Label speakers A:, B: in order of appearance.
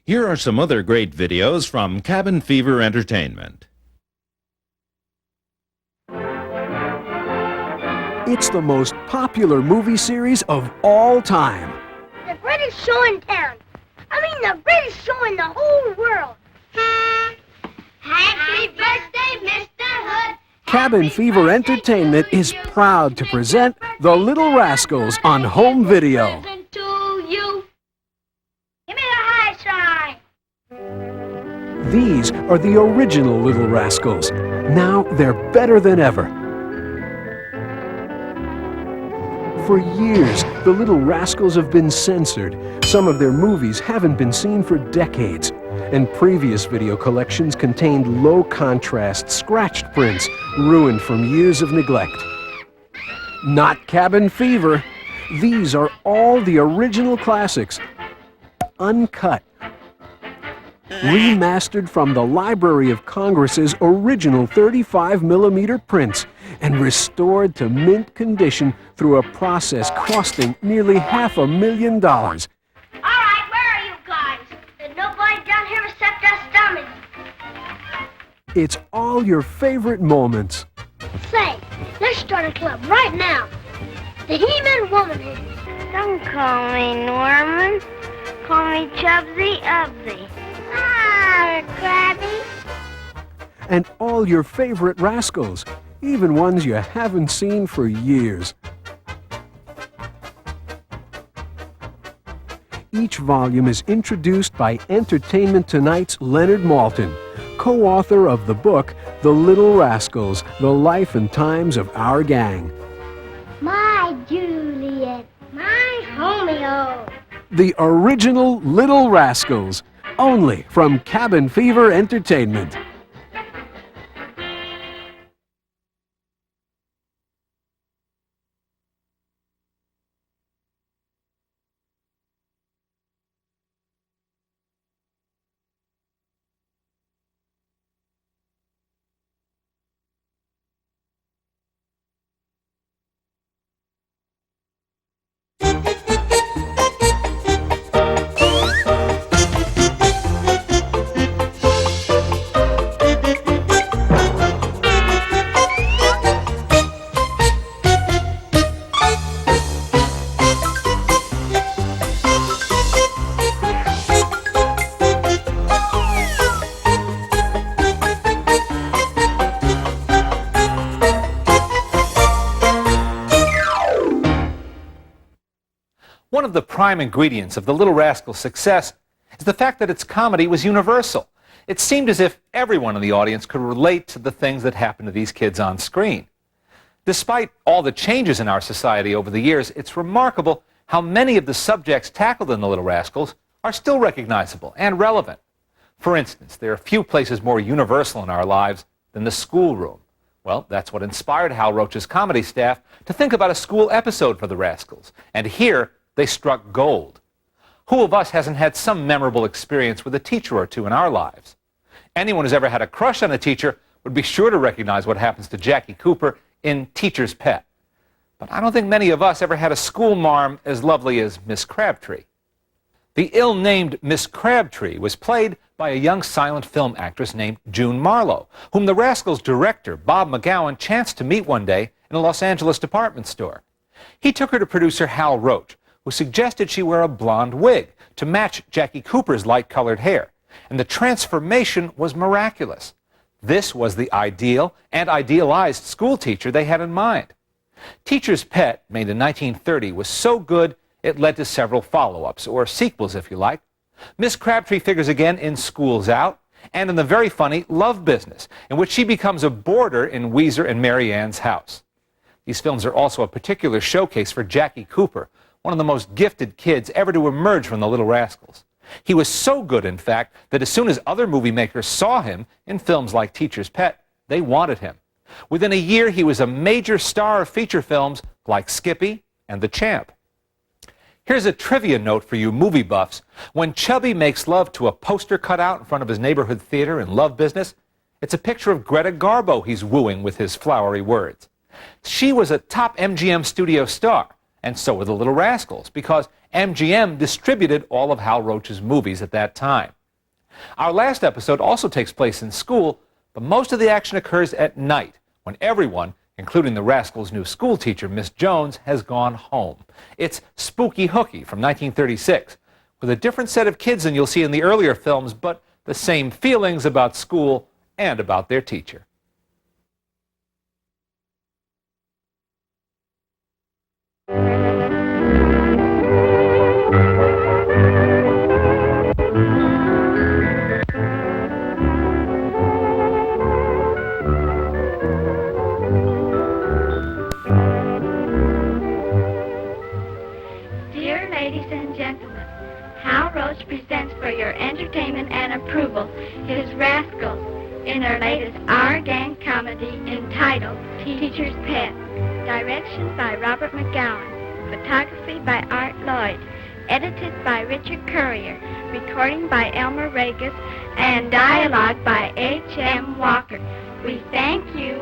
A: Here are some other great videos from Cabin Fever Entertainment.
B: It's the most popular movie series of all time.
C: The greatest show in town. I mean the greatest show in the whole world. Happy birthday, Mr. Hood.
B: Cabin Fever Entertainment is proud to present The Little Rascals on home video.
C: To you. Give me the high sign.
B: These are the original Little Rascals. Now they're better than ever. For years, the Little Rascals have been censored. Some of their movies haven't been seen for decades. And previous video collections contained low-contrast, scratched prints, ruined from years of neglect. Not Cabin Fever. These are all the original classics, uncut. Remastered from the Library of Congress's original 35mm prints and restored to mint condition through a process costing nearly $500,000.
C: All right, where are you guys? There's nobody down here except us dummies.
B: It's all your favorite moments.
C: Say, let's start a club right now. The He-Man Womanhood.
D: Don't call me Norman. Call me Chubsy Ubsy.
C: Ah, Krabby.
B: And all your favorite Rascals, even ones you haven't seen for years. Each volume is introduced by Entertainment Tonight's Leonard Maltin, co-author of the book The Little Rascals, The Life and Times of Our Gang.
C: My Juliet. My Romeo.
B: The original Little Rascals, only from Cabin Fever Entertainment.
E: One of the prime ingredients of the Little Rascals' success is the fact that its comedy was universal. It seemed as if everyone in the audience could relate to the things that happened to these kids on screen. Despite all the changes in our society over the years, it's remarkable how many of the subjects tackled in the Little Rascals are still recognizable and relevant. For instance, there are few places more universal in our lives than the schoolroom. Well, that's what inspired Hal Roach's comedy staff to think about a school episode for the Rascals. And here, they struck gold. Who of us hasn't had some memorable experience with a teacher or two in our lives? Anyone who's ever had a crush on a teacher would be sure to recognize what happens to Jackie Cooper in Teacher's Pet. But I don't think many of us ever had a school marm as lovely as Miss Crabtree. The ill-named Miss Crabtree was played by a young silent film actress named June Marlowe, whom the Rascals' director, Bob McGowan, chanced to meet one day in a Los Angeles department store. He took her to producer Hal Roach, who suggested she wear a blonde wig to match Jackie Cooper's light-colored hair, and the transformation was miraculous. This was the ideal and idealized school teacher they had in mind. Teacher's Pet, made in 1930, was so good it led to several follow-ups, or sequels if you like. Miss Crabtree figures again in School's Out, and in the very funny Love Business, in which she becomes a boarder in Weezer and Mary Ann's house. These films are also a particular showcase for Jackie Cooper, one of the most gifted kids ever to emerge from the Little Rascals. He was so good, in fact, that as soon as other movie makers saw him in films like Teacher's Pet, they wanted him. Within a year, he was a major star of feature films like Skippy and The Champ. Here's a trivia note for you movie buffs. When Chubby makes love to a poster cutout in front of his neighborhood theater in Love Business, it's a picture of Greta Garbo he's wooing with his flowery words. She was a top MGM studio star, and so were the Little Rascals, because MGM distributed all of Hal Roach's movies at that time. Our last episode also takes place in school, but most of the action occurs at night when everyone, including the Rascals' new school teacher, Miss Jones, has gone home. It's Spooky Hooky from 1936, with a different set of kids than you'll see in the earlier films, but the same feelings about school and about their teacher.
F: Dear ladies and gentlemen, Hal Roach presents for your entertainment and approval his Rascals in their latest Our Gang comedy entitled Teacher's Pet. Direction by Robert McGowan. Photography by Art Lloyd. Edited by Richard Currier. Recording by Elmer Regis. And dialogue by H.M. Walker. We thank you.